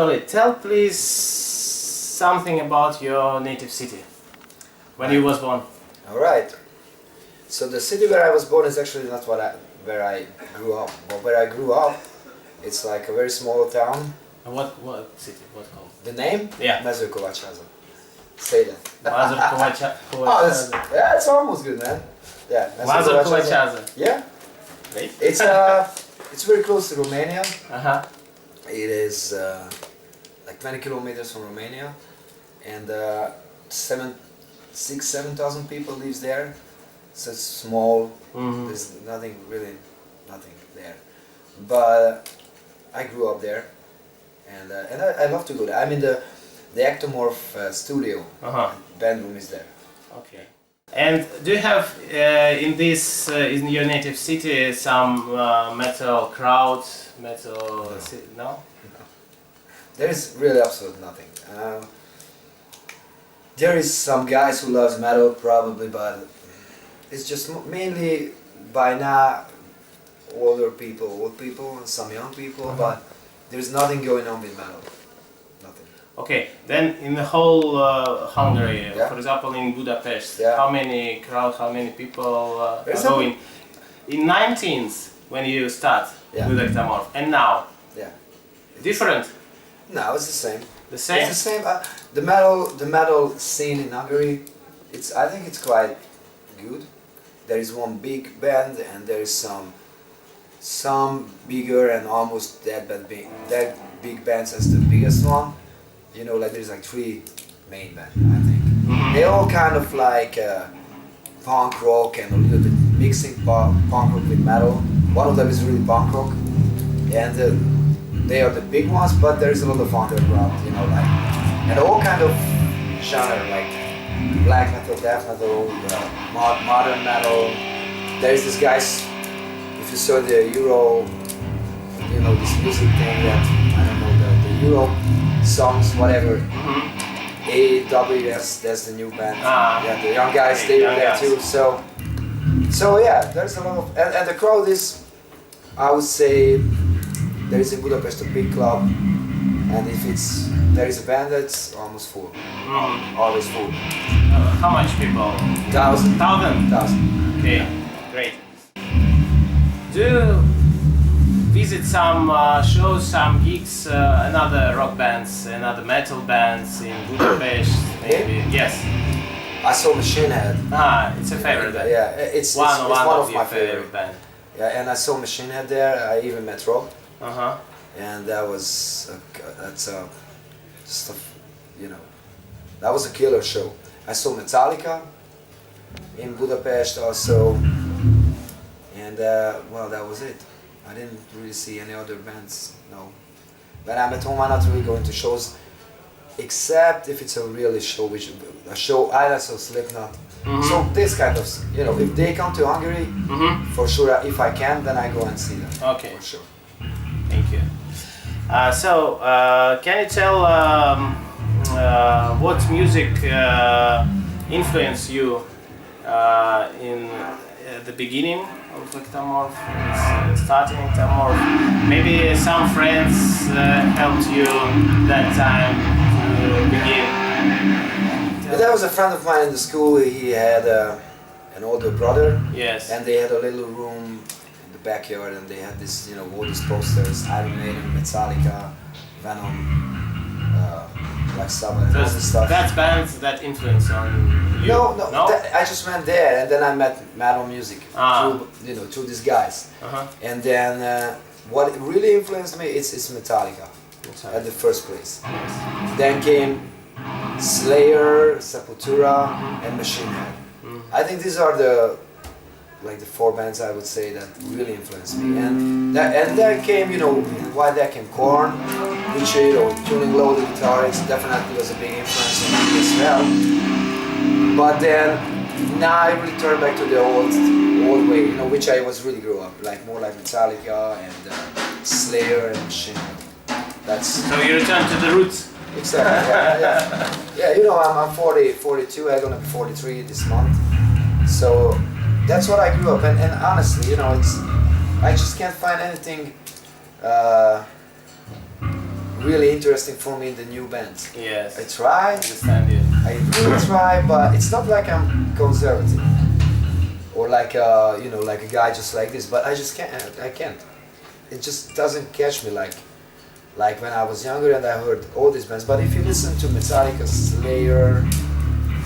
Anatoly, tell please something about your native city, when you was born. All right. So the city where I was born is actually not where I grew up. But where I grew up, it's like a very small town. And what city? What called? The name? Yeah. Mezőkovácsáza. Say that. Mezőkovácsáza. Yeah, it's almost good, man. Yeah. Mezőkovácsáza. Yeah. Great. It's very close to Romania. Uh-huh. It is like 20 kilometers from Romania, and 7,000 people lives there. So it's small. Mm-hmm. There's nothing there. But I grew up there, and I love to go there. I'm in the Ektomorf studio. Band room is there. Okay. And do you have in your native city some metal crowd? No? There is really absolutely nothing. There is some guys who loves metal probably, but it's just mainly by now old people, and some young people, but there's nothing going on with metal. Nothing. Okay, then in the whole Hungary, Yeah. for example in Budapest, Yeah. how many people are There's going? In 19th, when you start with Ektomorf, and now? Yeah. Different? No, it's the same. The same? It's the same. The metal scene in Hungary, I think it's quite good. There is one big band, and there is some bigger and almost that big bands as the biggest one. You know, like there's like 3 main bands, I think. Mm-hmm. They all kind of like punk rock and a little bit mixing punk rock with metal. One of them is really punk rock, and they are the big ones, but there is a lot of underground, you know, like, and all kind of genre, like black metal, death metal, modern metal. There's this guys, if you saw the Euro, you know, this music thing that, I don't know, the Euro songs, whatever. AWS, that's the new band. Yeah, the young guys, they were there too. So yeah, there's a lot of, and the crowd is, I would say, there is in Budapest a big club, and if there is a band that's almost full, always full. How much people? 1,000. 1,000? Okay, great. Do you visit some shows, some gigs, another rock bands, another metal bands in Budapest, maybe? Yes. I saw Machine Head. It's a favorite band. Yeah, it's one of my favorite band. Yeah, and I saw Machine Head there. I even met Rob. Uh-huh. And that was that was a killer show. I saw Metallica in Budapest also, and well, that was it. I didn't really see any other bands, no. When I'm at home, I'm not really going to shows, except if it's a really show, I saw Slipknot. So this kind of, you know, if they come to Hungary, for sure, if I can, then I go and see them. Okay. For sure. Thank you. Can you tell what music influenced you in the beginning of Ektomorf, starting Ektomorf? Maybe some friends helped you that time to begin. There was a friend of mine in the school. He had an older brother. Yes. And they had a little room in the backyard, and they had this, you know, all these posters: Iron Maiden, Metallica, Venom, Black Sabbath, and all this stuff. That's bands that influence on you? No. I just went there, and then I met metal music through these guys. And then what really influenced me is Metallica at the first place. Yes. Then came Slayer, Sepultura, and Machine Head. I think these are the 4 bands I would say that really influenced me. And then came, you know, why there came Korn, which, you know, tuning low the guitar, it definitely was a big influence on me as well. But then now I really turned back to the old way, you know, which I was really grew up, like more like Metallica and Slayer and Machine Head. So you return to the roots. Exactly. Yeah. You know, I'm 42. I'm gonna be 43 this month. So that's what I grew up. And honestly, you know, I just can't find anything really interesting for me in the new bands. Yes. I try, I understand you. I really try, but it's not like I'm conservative or like you know, like a guy just like this. But I just can't. I can't. It just doesn't catch me like when I was younger and I heard all these bands. But if you listen to Metallica, Slayer,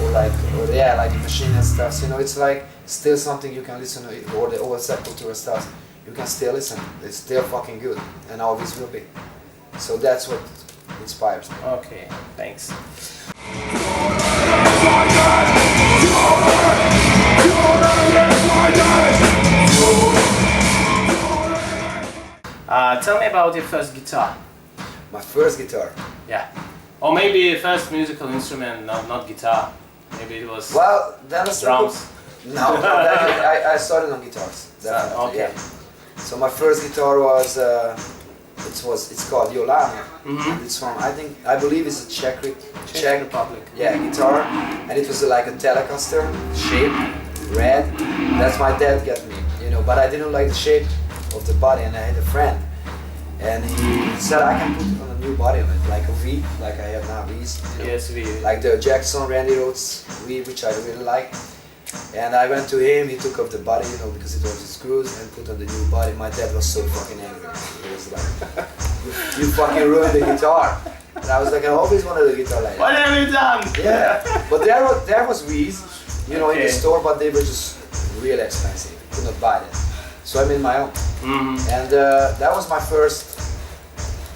or like Machine and stuff, you know, it's like still something you can listen to, or the old Sepultura stuff. You can still listen. It's still fucking good, and always will be. So that's what inspires me. Okay, thanks. Tell me about your first guitar. My first guitar. Yeah. Or maybe first musical instrument, not guitar. Maybe it was Well, that was drums. No, I started on guitars. Definitely, Okay. yeah. So my first guitar was it's called Yolana. Mm-hmm. It's from I believe it's a Czech Republic. Yeah, guitar, and it was like a Telecaster shape, red. That's my dad got me, you know. But I didn't like the shape of the body, and I had a friend, and he said I can put on a new body on it, like a V, like I have now V's. You know? Yes, we. Like the Jackson Randy Rhoads V, which I really like. And I went to him, he took off the body, you know, because it was the screws, and put on the new body. My dad was so fucking angry. He was like, you fucking ruined the guitar. And I was like, I always wanted a guitar like that. What have you done? Yeah, but there was V's, you know, in the Okay. store, but they were just really expensive. You could not buy them. So I made my own. Mm-hmm. And that was my first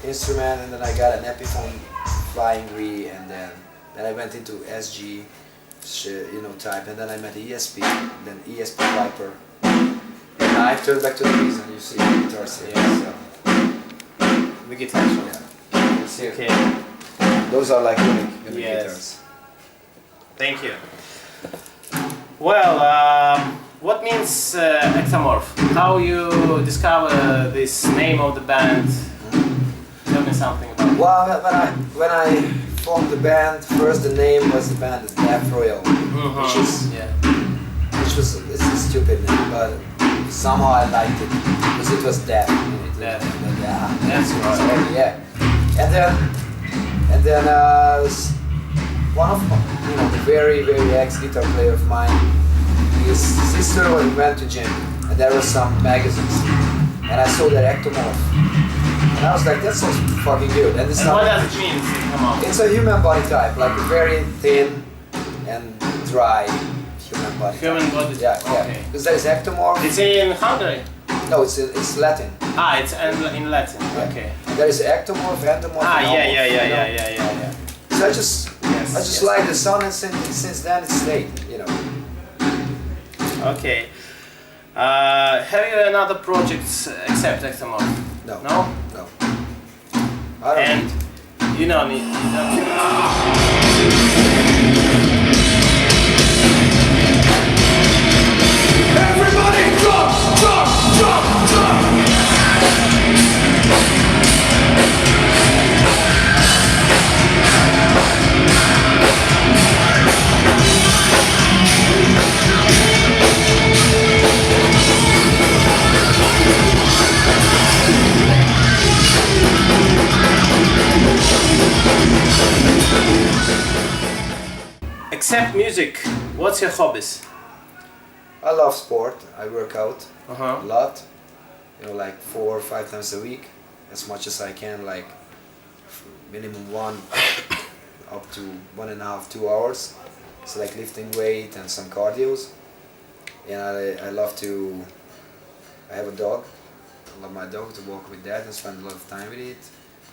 instrument, and then I got an Epiphone Flying V, and then I went into SG, you know, type, and then I met ESP, then ESP Viper. And I turned back to the keys, and you see the guitars here. Yeah. So, The guitar show. yeah. You see it? Okay. Those are like unique Yes. guitars. Thank you. Well, what means Ektomorf? How you discover this name of the band? Tell me something about it. Well, when I formed the band, first the name was the band Death Royal, Mm-hmm. which was it's a stupid name, but somehow I liked it because it was death. Death. Yeah, That's it's right. heavy, yeah. And then one of my, you know, the very ex guitar player of mine, his sister went to gym, and there was some magazines, and I saw that Ektomorf, and I was like, that sounds fucking good. And this And what does it mean? Come on. it's a human body type, like a very thin and dry human body. Human body. Yeah, yeah. Okay. Because there is Ektomorf. It's in Hungary. No, it's Latin. Ah, it's in Latin. Yeah. Okay. There is Ektomorf, Endomorf. Ah, and yeah, Homorf, you know? yeah. So I just Yes. like the sound, and since then it stayed, you know. Okay. Have you another projects except Ektomorf? No. No? No. I don't And need. you don't need. Everybody jump, jump, jump, jump! Except music, what's your hobbies? I love sport. I work out Uh-huh. a lot. You know, like 4 or 5 times a week, as much as I can. Like minimum one, up to 1.5, 2 hours. It's like lifting weight and some cardios. And I love to. I have a dog. I love my dog, to walk with that and spend a lot of time with it.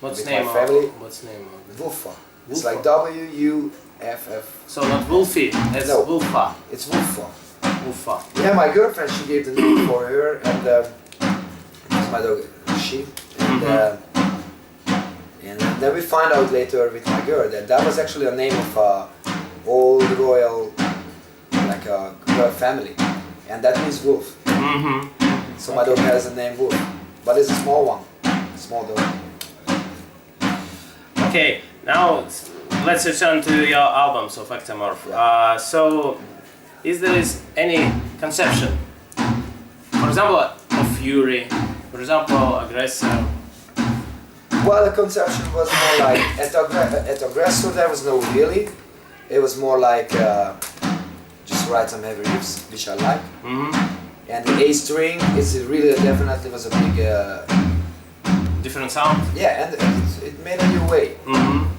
What's With name my of family. What's name of it? Woofa. It's Woofa. like WUFF. So not Wolfie, it's No. Wolfa. It's Woofa. Wolfa. Yeah, my girlfriend, she gave the name for her, and it's my dog, she. And then we find out later with my girl that that was actually a name of old royal, like a royal family, and that means wolf. Mm-hmm. So my dog has the name Wolf, but it's a small one, small dog. Okay, now let's return to your albums of Ektomorf. So, is there any conception, for example, of fury, for example, aggressor, Well, the conception was more like at Aggressor there was no really. It was more like just write some heavy riffs, which I like. And the A string is really definitely was a big Different sound. yeah, and it made a new way.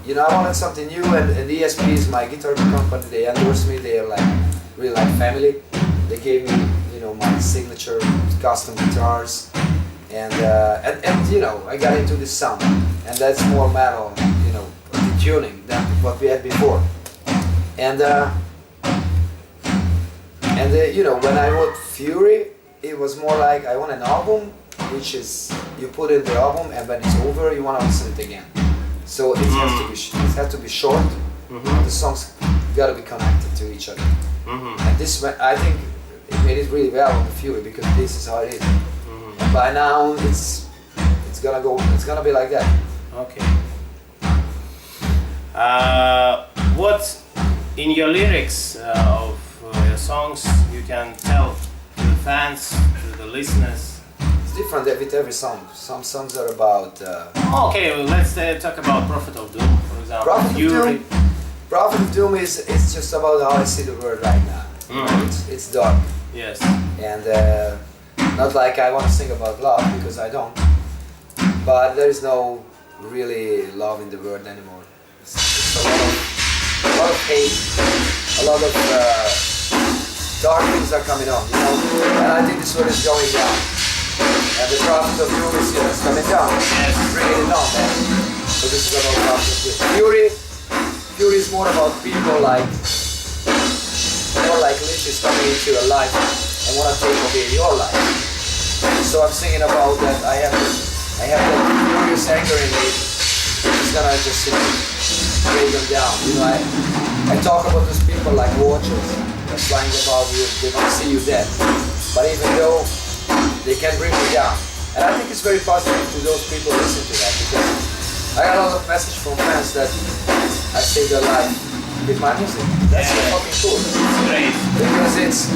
You know, I wanted something new, and the ESP is my guitar company. They endorsed me. They are like really like family. They gave me, you know, my signature custom guitars, and you know, I got into this sound, and that's more metal, you know, the tuning than what we had before. And you know, when I wrote Fury, it was more like I want an album, which is you put in the album, and when it's over, you want to listen it again. So it has to be short. The songs got to be connected to each other. And this, I think, it made it really well on the Fury because this is how it is. And by now, it's gonna be like that. Okay. What in your lyrics of your songs you can tell to the fans, to the listeners? It's different with every song. Some songs are about. Okay, well, let's talk about Prophet of Doom, for example. Prophet of Doom is just about how I see the world right now. You know, it's dark. Yes. And not like I want to sing about love because I don't. But there is no really love in the world anymore. It's a lot of hate, a lot of dark things are coming on, you know. And I think this world is going down. And the Prophet of Doom is, you know, it's coming down. Yes. Bringing it on, man. So this is about Prophet of Doom. Fury is more about people like leeches coming into your life and want to take away your life. So I'm singing about that. I have that furious anger in me. It's gonna just, you know, break them down. You know, I talk about those people like vultures. They're flying about you. They want to see you dead. But even though they can bring you down, and I think it's very positive to those people who listen to that because I got a lot of messages from fans that I save their life with my music. That's so fucking cool. Great. Because it's,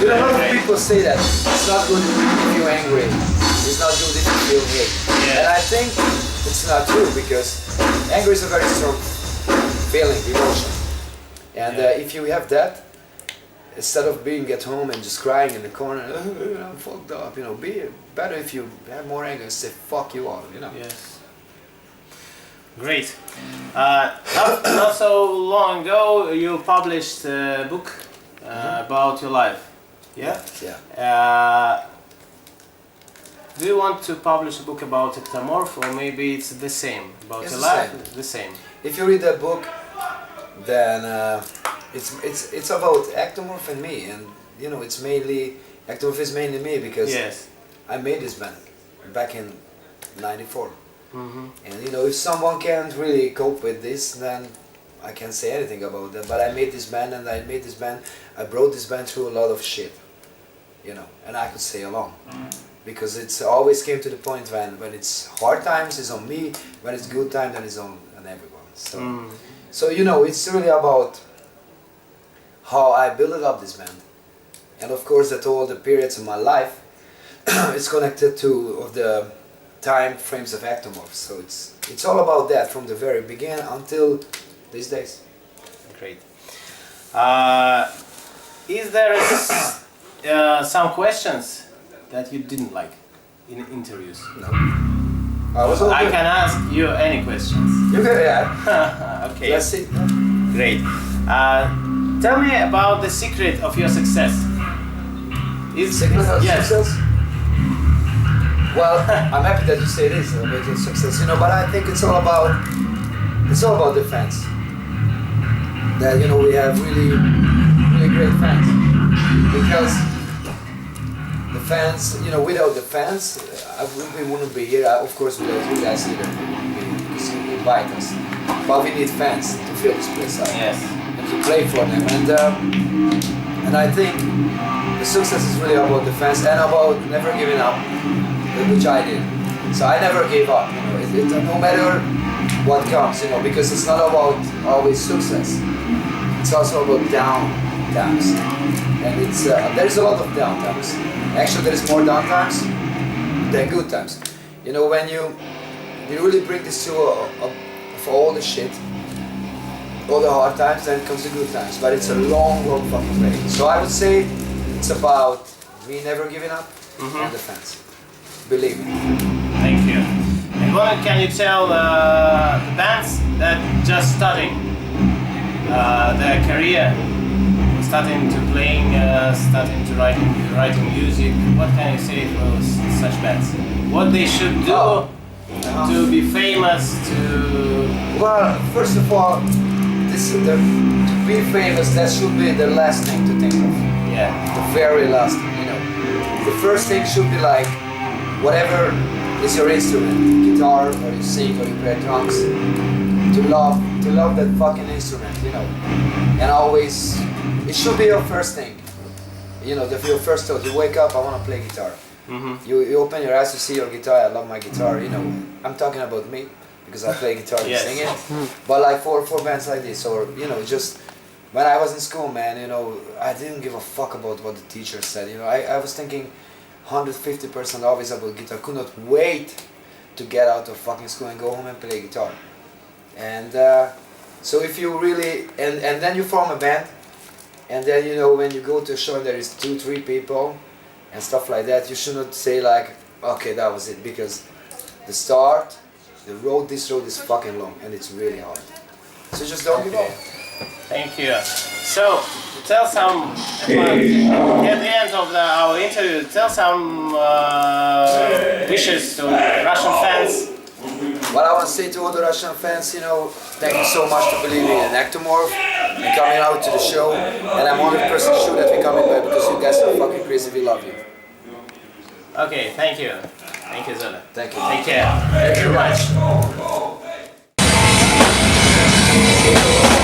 you know, a lot of people say that it's not good if you're angry. It's not good if you feel hate. Yeah. And I think it's not true because anger is a very strong feeling, emotion. And if you have that, instead of being at home and just crying in the corner, I'm fucked up, you know, be better if you have more anger and say fuck you all, you know. Yes. Great. Not so long ago, you published a book about your life. Yeah. Yeah. Do you want to publish a book about Ektomorf, or maybe it's the same about It's your the life? same. The same. If you read that book, then it's about Ektomorf and me, and you know, it's mainly Ektomorf is mainly me because Yes. I made this band back in '94. And you know, if someone can't really cope with this, then I can't say anything about that. But I made this band, and I brought this band through a lot of shit, you know, and I could stay alone. Because it's always came to the point when it's hard times, it's on me, when it's good time, then it's on everyone. So you know, it's really about how I built up this band. And of course that all the periods of my life is connected to the time frames of Ektomorf. So it's all about that from the very beginning until these days. Great. Is there some questions that you didn't like in interviews? No. I can ask you any questions. You can, yeah. Okay. Let's see. Great. Tell me about the secret of your success. Secret of yes. success? Well, I'm happy that you say this about your success, you know, but I think it's all about the fans. That, you know, we have really great fans. Because the fans, you know, without the fans, we wouldn't be here. Of course, without you guys either, we wouldn't be here because you invite us. But we need fans to fill this place up. Yes. And to play for them. And I think the success is really about the fans and about never giving up, which I did. So I never gave up, you know, no matter what comes, you know, because it's not about always success. It's also about down times. And it's there's a lot of down times. Actually, there's more down times than good times. You know, when you really bring this to for all the shit, all the hard times, then comes the good times. But it's a long, long fucking way. So I would say it's about me never giving up and the fans. Believe me. Thank you. And what can you tell the bands that just starting their career, starting to playing, starting to writing music? What can you say for such bands? What they should do to be famous? Well, first of all, to be famous, that should be the last thing to think of. Yeah. The very last thing, you know. The first thing should be like, whatever is your instrument, guitar, or you sing, or you play drums, to love that fucking instrument, you know. And always, it should be your first thing. You know, your first thought, you wake up, I want to play guitar. You open your eyes to see your guitar, I love my guitar, you know. I'm talking about me, because I play guitar and sing it. But like for bands like this, or, you know, just, when I was in school, man, you know, I didn't give a fuck about what the teacher said, you know. I was thinking 150% always about guitar, could not wait to get out of fucking school and go home and play guitar. And so if you really, and then you form a band, and then, you know, when you go to a show and there is 2-3 people and stuff like that, you should not say like, okay, that was it, because this road is fucking long and it's really hard. So just don't give up. Thank you. So, tell some, at the end of our interview, tell some wishes to Russian fans. What I want to say to all the Russian fans, you know, thank you so much for believing in Ektomorf and coming out to the show. And I'm 100% sure that we're coming back because you guys are fucking crazy. We love you. Okay, thank you. Thank you, Zola. Thank you. Take care. Thank you very much.